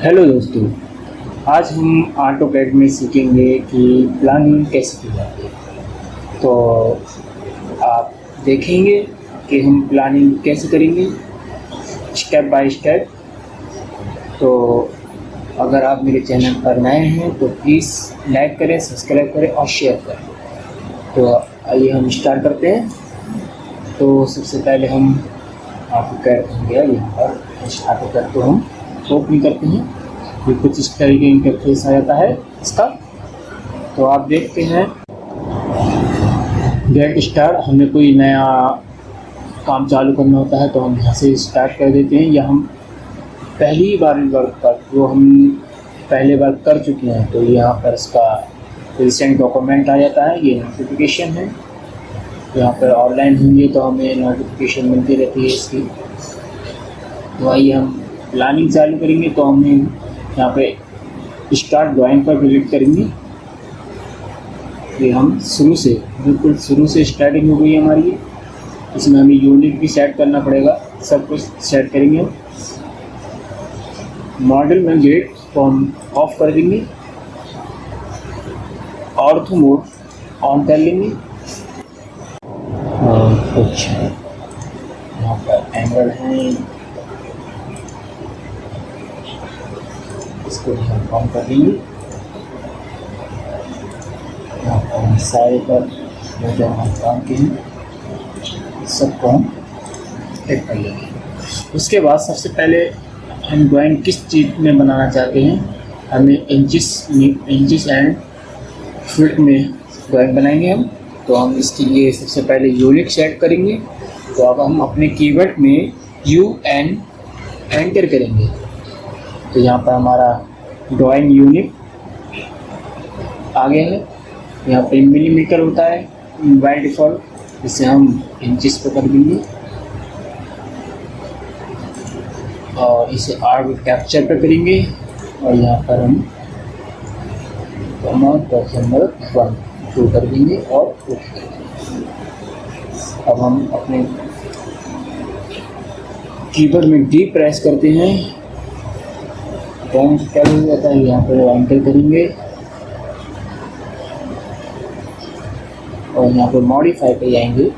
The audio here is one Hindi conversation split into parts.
हेलो दोस्तों, आज हम ऑटोकैड में सीखेंगे कि प्लानिंग कैसे की जाती है। तो आप देखेंगे कि हम प्लानिंग कैसे करेंगे स्टेप बाय स्टेप। तो अगर आप मेरे चैनल पर नए हैं तो प्लीज़ लाइक करें, सब्सक्राइब करें और शेयर करें। तो आइए हम स्टार्ट करते हैं। तो सबसे पहले हम ऑटोकैड हो गया यहाँ पर, इस ऑटोकैड को हम ओपन करते हैं। ये कुछ इस तरीके इंटरफेस आ जाता है इसका। तो आप देखते हैं गेट स्टार्ट, हमें कोई नया काम चालू करना होता है तो हम यहाँ से स्टार्ट कर देते हैं, या हम पहली बार वर्क पर जो हम पहले बार कर चुके हैं तो यहाँ पर इसका रिसेंट डॉक्यूमेंट आ जाता है। ये नोटिफिकेशन है, यहाँ पर ऑनलाइन होंगे तो हमें नोटिफिकेशन मिलती रहती है इसकी। तो आइए हम प्लानिंग चालू करेंगे। तो हमें यहाँ पे स्टार्ट ड्राइंग पर क्लिक करेंगे। ये हम बिल्कुल शुरू से स्टार्टिंग हो गई हमारी। इसमें हमें यूनिट भी सेट करना पड़ेगा, सब कुछ सेट करेंगे। मॉडल में गेट को हम ऑफ कर देंगे, ऑर्थो मोड ऑन कर लेंगे। और कुछ यहाँ पर एंगल हैं, इसको हम कम कर देंगे। यहाँ पर हम सारे पर जो हम काम के हैं सबको हम टिक कर लेंगे। उसके बाद सबसे पहले हम ड्राइंग किस चीज़ में बनाना चाहते हैं, हमें इंचिस एंड फीट में ड्राइंग बनाएंगे हम। तो हम इसके लिए सबसे पहले यूनिट सेट करेंगे। तो अब हम अपने कीवर्ड में UN एंटर करेंगे। तो यहाँ पर हमारा ड्राइंग यूनिट आ गया है। यहाँ पे मिलीमीटर होता है बाय डिफ़ॉल्ट, इसे हम इंचिस पे कर देंगे और इसे आर्ट कैप्चर पे करेंगे। और यहाँ पर हम 1 कर देंगे और ओके कर देंगे। अब हम अपने कीबोर्ड में डी प्रेस करते हैं। ड्राइंग क्या हो जाता है, यहाँ पर एंटर करेंगे और यहाँ पर मॉडिफाई पे जाएंगे।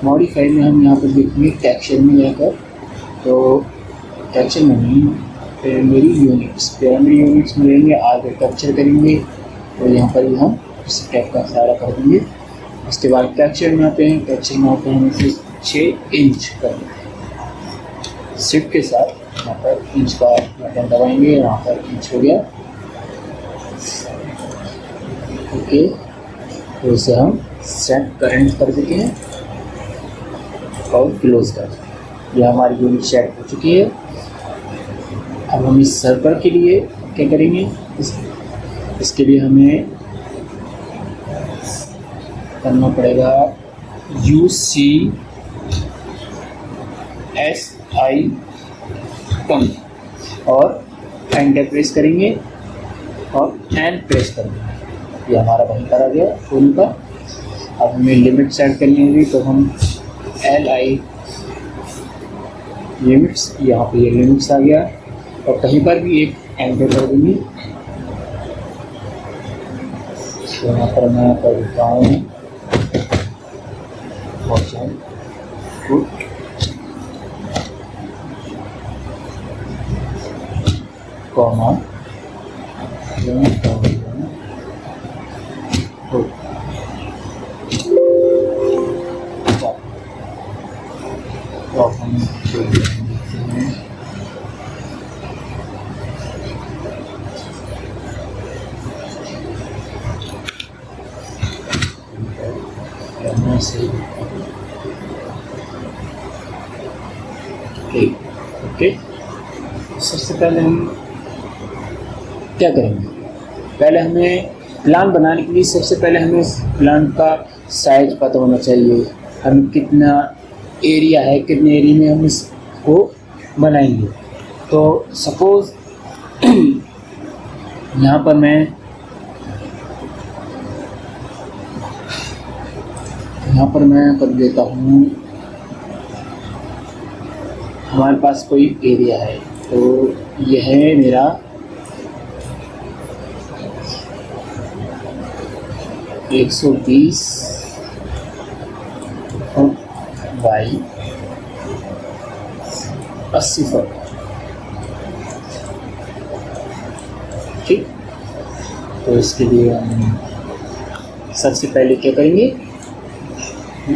मॉडिफाई में हम यहाँ पर देखेंगे टेक्सचर में जाकर, तो टेक्सचर में नहीं, प्राइमरी यूनिट्स में लेंगे, आगे कैप्चर करेंगे और यहाँ पर ही हम इस टाइप का सारा कर देंगे। उसके बाद टेक्सचर में आते हैं, टेक्सचर में आते हैं इसे 6 इंच कर देंगे। शिफ्ट के साथ यहाँ पर इंच का बटन दबाएंगे, यहाँ पर इंच हो गया। ओके, तो इसे हम सेट करंट कर देते हैं और क्लोज कर देते हैं। यह हमारी यूनिट सेट हो चुकी है। अब हम इस सर्कल के लिए क्या करेंगे, इसके लिए हमें करना पड़ेगा UCSI कम और एंटर प्रेस करेंगे और एन प्रेस करेंगे। ये हमारा वहीं पर आ गया फुल का। अब हमें लिमिट सेट करनी होगी, तो हम LI लिमिट्स, यहाँ पे ये लिमिट्स आ गया और कहीं पर भी एक एंटर कर देंगे। तो यहाँ पर मैं कर देता हूँ कॉमा ओके। सबसे पहले हम क्या करेंगे, पहले हमें प्लान बनाने के लिए सबसे पहले हमें प्लान का साइज पता होना चाहिए। हम कितना एरिया है, कितने एरिया में हम इसको बनाएंगे। तो सपोज़ यहाँ पर मैं कर देता हूँ, हमारे पास कोई एरिया है तो यह है मेरा 120 फुट बाई 80 फुट। ठीक, तो इसके लिए हम सबसे पहले क्या करेंगे,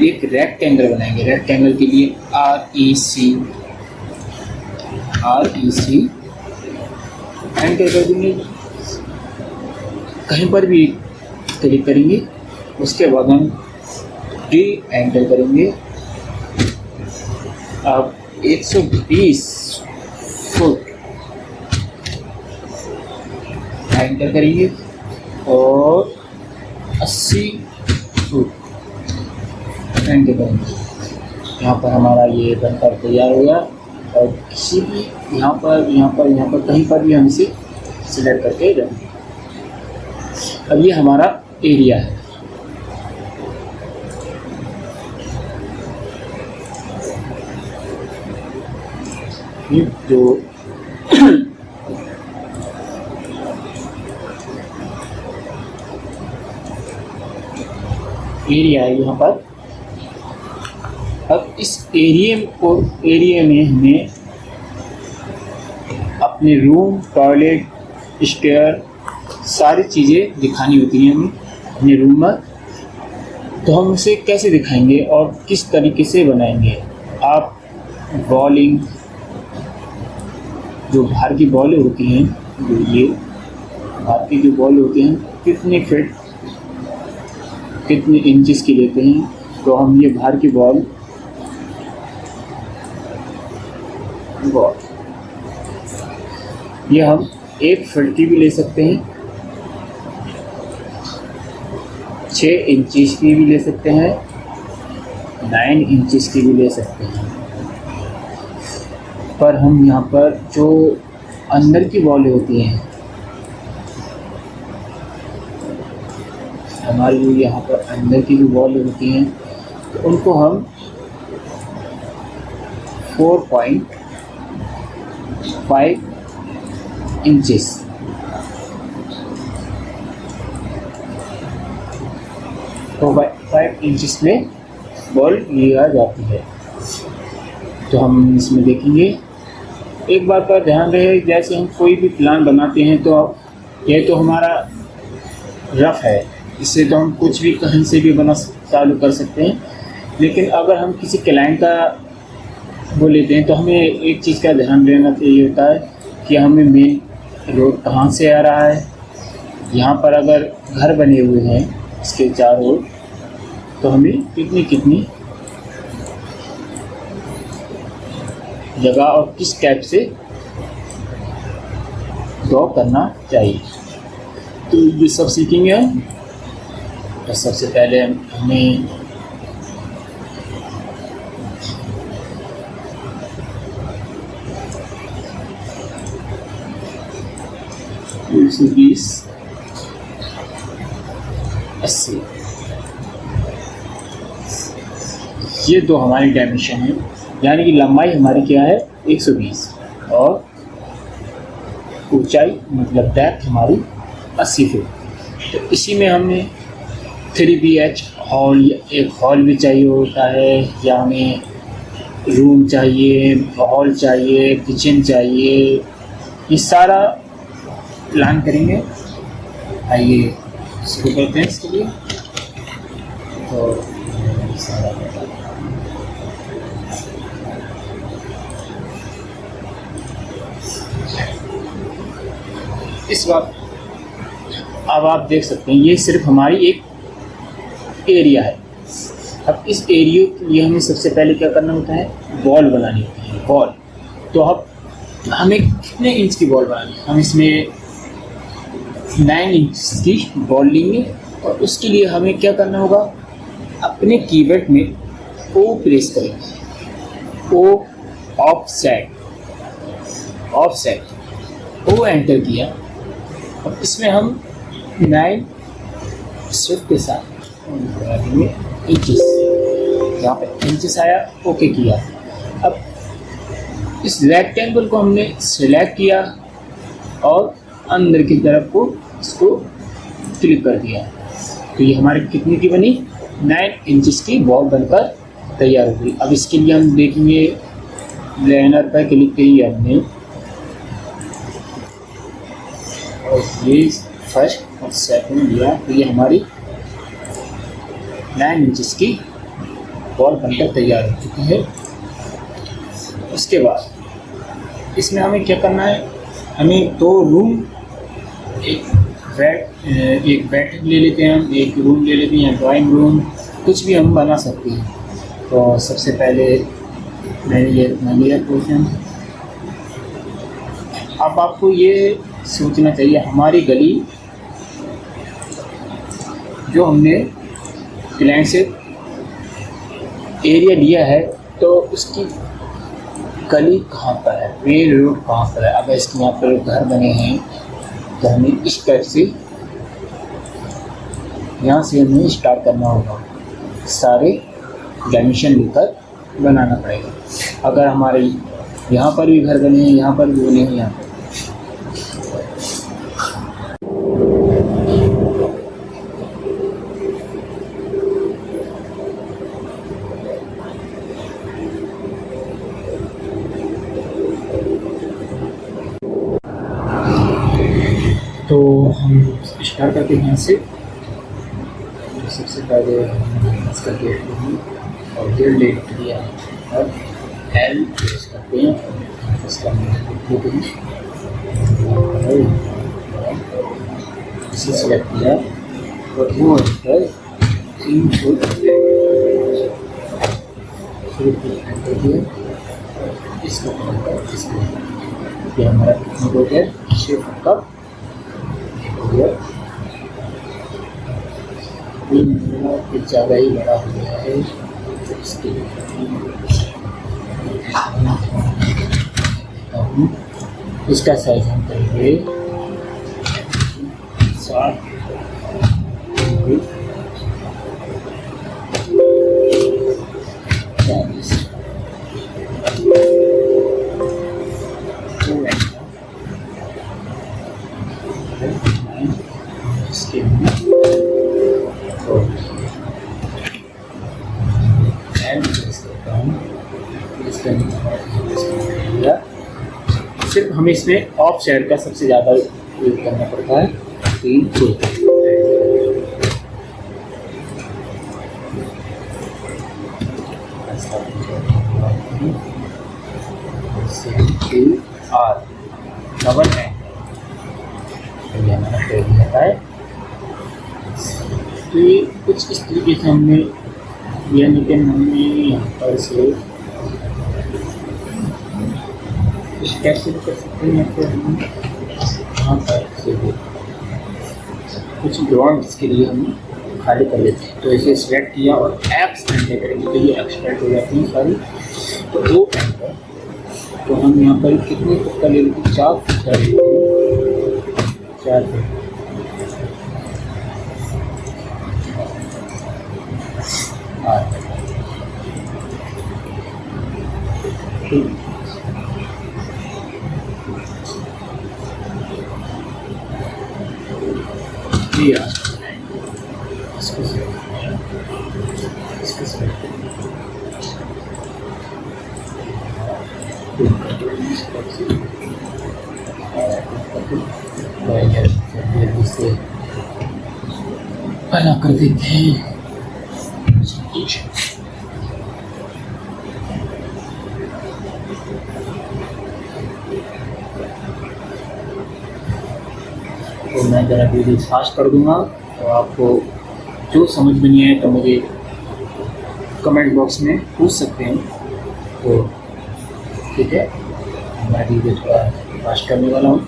एक रेक्टेंगल बनाएंगे। रेक्टेंगल के लिए REC एंटर कर देंगे, कहीं पर भी क्लिक करेंगे। उसके बाद हम D एंटर करेंगे। अब 120 फुट एंटर करेंगे और 80 फुट एंटर करेंगे। यहाँ पर हमारा ये बनकर तैयार हो गया और किसी भी यहाँ पर कहीं पर भी हम इसे सिलेक्ट करके रहेंगे। अब ये हमारा एरिया है। ये जो एरिया है यहाँ पर, अब इस एरिया में हमें अपने रूम, टॉयलेट, स्टेयर सारी चीज़ें दिखानी होती हैं हमें अपने रूम में। तो हम उसे कैसे दिखाएंगे और किस तरीके से बनाएंगे। आप बॉलिंग, जो बाहर की बॉल होती हैं, जो ये बाहर की जो बॉल होती हैं, कितने फीट कितने इंचेस की लेते हैं, तो हम ये बाहर की बॉल ये हम 1 फीट की भी ले सकते हैं, 6 इंचेस की भी ले सकते हैं, 9 इंचेस की भी ले सकते हैं। पर हम यहाँ पर जो अंदर की बॉल होती हैं, हमारी जो यहाँ पर अंदर की जो बॉल होती हैं, तो उनको हम 4.5 इंचेस 4.5 इंचेस में बॉल लिया जाती है। तो हम इसमें देखेंगे, एक बात का ध्यान रहे, जैसे हम कोई भी प्लान बनाते हैं तो यह तो हमारा रफ है, इससे तो हम कुछ भी कहीं से भी बना चालू कर सकते हैं। लेकिन अगर हम किसी क्लाइंट का वो लेते हैं तो हमें एक चीज़ का ध्यान देना चाहिए होता है कि हमें मेन रोड कहाँ से आ रहा है। यहाँ पर अगर घर बने हुए हैं इसके चारों ओर, तो हमें कितनी जगह और किस टाइप से ड्रॉ करना चाहिए, तो ये सब सीखेंगे हम। तो सबसे पहले हमें $120, 80, ये दो हमारी डायमेंशन है, यानी कि लंबाई हमारी क्या है 120 और ऊंचाई मतलब डेप्थ हमारी 80 फीट। तो इसी में हमें 3BH हॉल, एक हॉल भी चाहिए होता है, या हमें रूम चाहिए, हॉल चाहिए, किचन चाहिए, ये सारा प्लान करेंगे। आइए शुरू करते हैं इसके लिए। तो सारा इस वक्त अब आप देख सकते हैं, ये सिर्फ हमारी एक एरिया है। अब इस एरिया के लिए हमें सबसे पहले क्या करना होता है, बॉल बनानी होती है, बॉल। तो अब हमें कितने इंच की बॉल बनानी है, हम इसमें 9 इंच की बॉल लेंगे और उसके लिए हमें क्या करना होगा, अपने कीबोर्ड में O प्रेस करेंगे, O ऑफसेट O एंटर किया। अब इसमें हम 9 स्ट्रिप के साथ इंचेस, यहाँ पे इंचेस आया, ओके किया। अब इस रेक्टेंगल को हमने सिलेक्ट किया और अंदर की तरफ को इसको क्लिक कर दिया। तो ये हमारी कितनी की बनी, 9 इंचेस की बॉल बनकर तैयार हो गई। अब इसके लिए हम देखेंगे, लाइनर पर क्लिक किया हमने और ये फर्स्ट और सेकंड लिया, तो ये हमारी 9 इंचेस की बॉल बनकर तैयार हो चुकी है। उसके बाद इसमें हमें क्या करना है, हमें 2 रूम, एक बेड ले लेते हैं, हम एक रूम ले लेते हैं, ड्राइंग रूम, कुछ भी हम बना सकते हैं। तो सबसे पहले मैनेजर पोर्शन। अब आपको ये सोचना चाहिए, हमारी गली जो हमने क्लाइंट से एरिया लिया है, तो उसकी गली कहाँ पर है, मेन रोड कहाँ पर है। अब इसके यहाँ पर घर बने हैं, तो हमें इस टाइप से यहाँ से हमें स्टार्ट करना होगा, सारे डायमेंशन लेकर बनाना पड़ेगा। अगर हमारे यहाँ पर भी घर बने हैं, यहाँ पर भी बने हैं, यहाँ पर तो हम स्टार्ट करते हैं यहाँ से। सबसे पहले इसका गेट और डेढ़ लेट दिया और एल प्रेस करते हैं, इसका लेते हैं, इसे सेलेक्ट किया और वो पर 3 फुट कर दिया, इसका इसमें ये हमारा कितना हो गया, 6 फुट का हो गया। कुछ ज़्यादा ही बड़ा हो गया है, इसके इसका साइज हम करेंगे 60 इसके सिर्फ हमें इसमें ऑफ शेयर का सबसे ज़्यादा यूज करना पड़ता है। 3 फुट आर डबल है, ये हमारा ट्रेड रहता है। तो ये कुछ इस तरीके से हमने यह लेकिन हमने यहाँ पर से कैसे भी कर सकते हैं, फिर हम यहाँ पर से कुछ ड्रॉइंग्स के लिए हम खाली कर लेते हैं। तो इसे सिलेक्ट किया और एप्स एंटर करेंगे, तो ये एक्सट्रैक्ट हो जाती हैं सारी। तो वो एंटर, तो हम यहाँ पर कितने फुट का ले लेते हैं, 4 फुट का ले लेते हैं, 4 फुट। बना कर देते हैं। तो मैं ज़रा वीडियो फास्ट कर दूंगा, तो आपको जो समझ में नहीं आए तो मुझे कमेंट बॉक्स में पूछ सकते हैं। तो ठीक है, मैं वीडियो थोड़ा फास्ट करने वाला हूँ।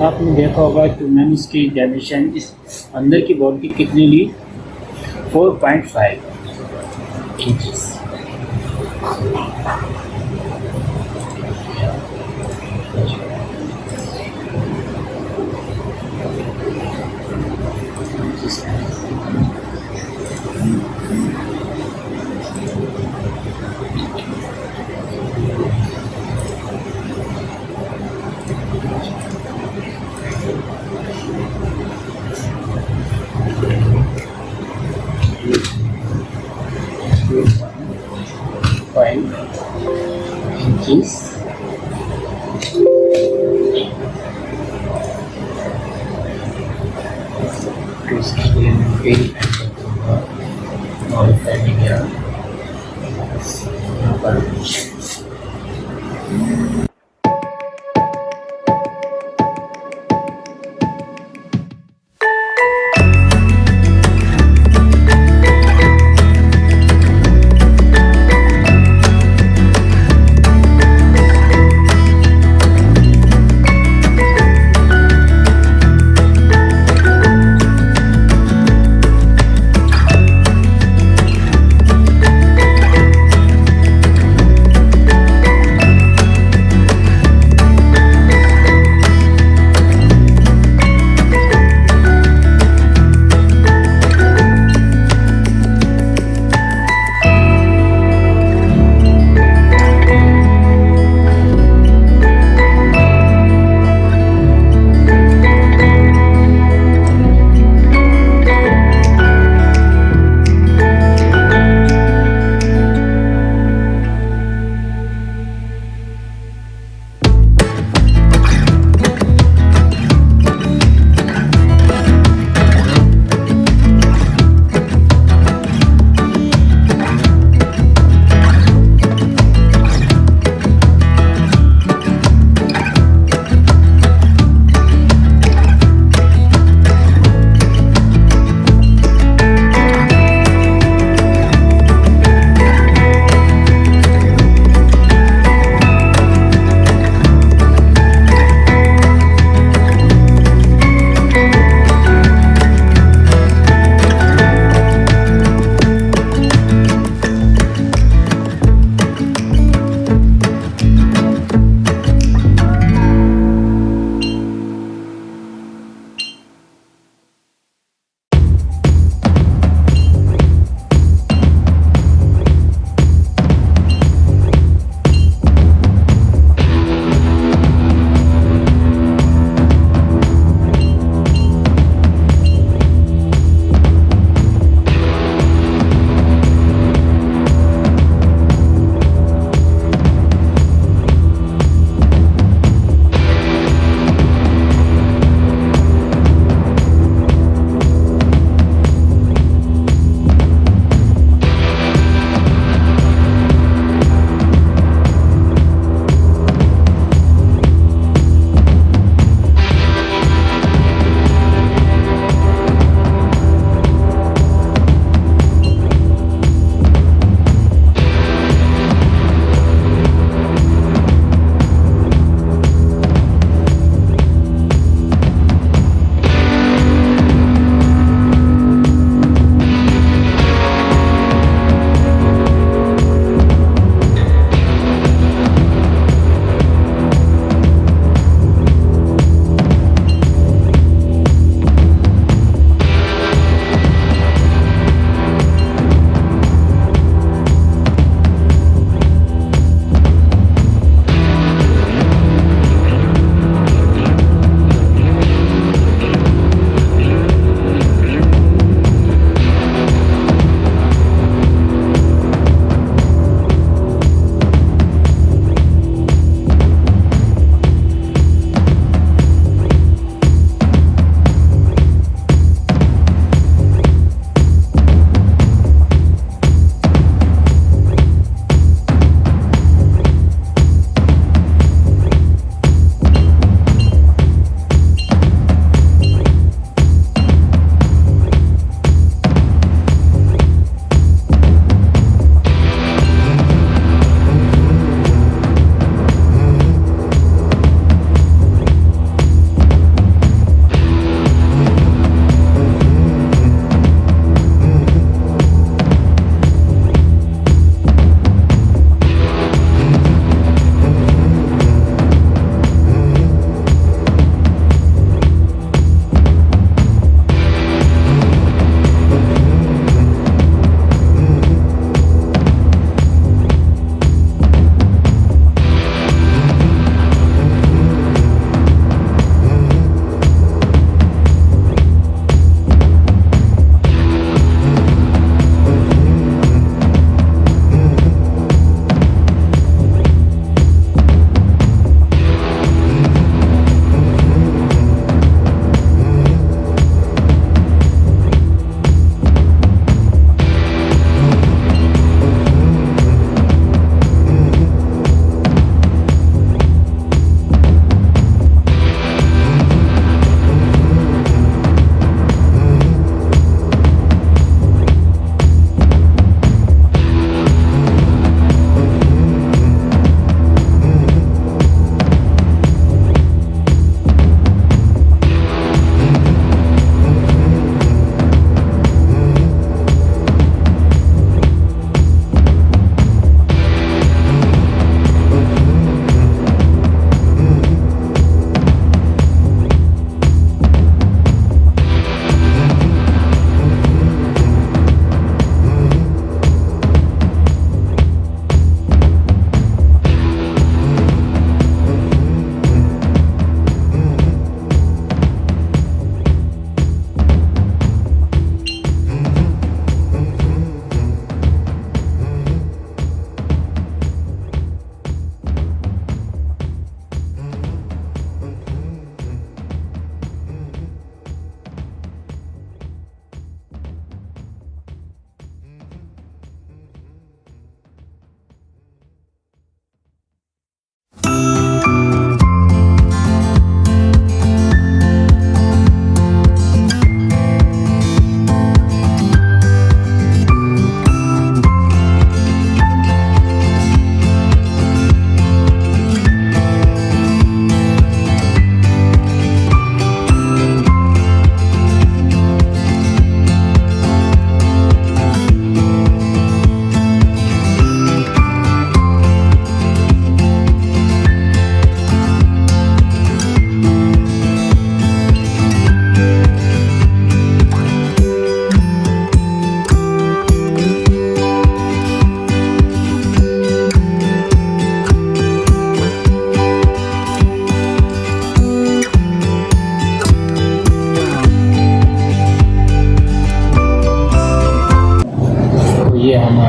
आपने देखा होगा कि मैंने इसकी डायमेंशन इस अंदर की बॉल की कितनी ली, 4.5 inches. 5 inches. To scale fill and modified here. यहाँ पर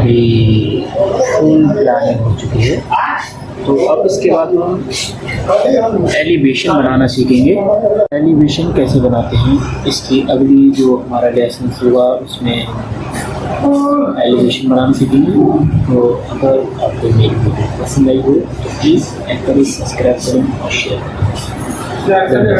हमारी फुल प्लानिंग हो चुकी है। तो अब इसके बाद हम एलिवेशन बनाना सीखेंगे। एलिवेशन कैसे बनाते हैं इसकी अगली जो हमारा लेसन होगा उसमें एलिवेशन बनाना सीखेंगे। तो अगर आपको मेरी वीडियो पसंद आई हो तो प्लीज़ लाइक करें, सब्सक्राइब करें और शेयर करें।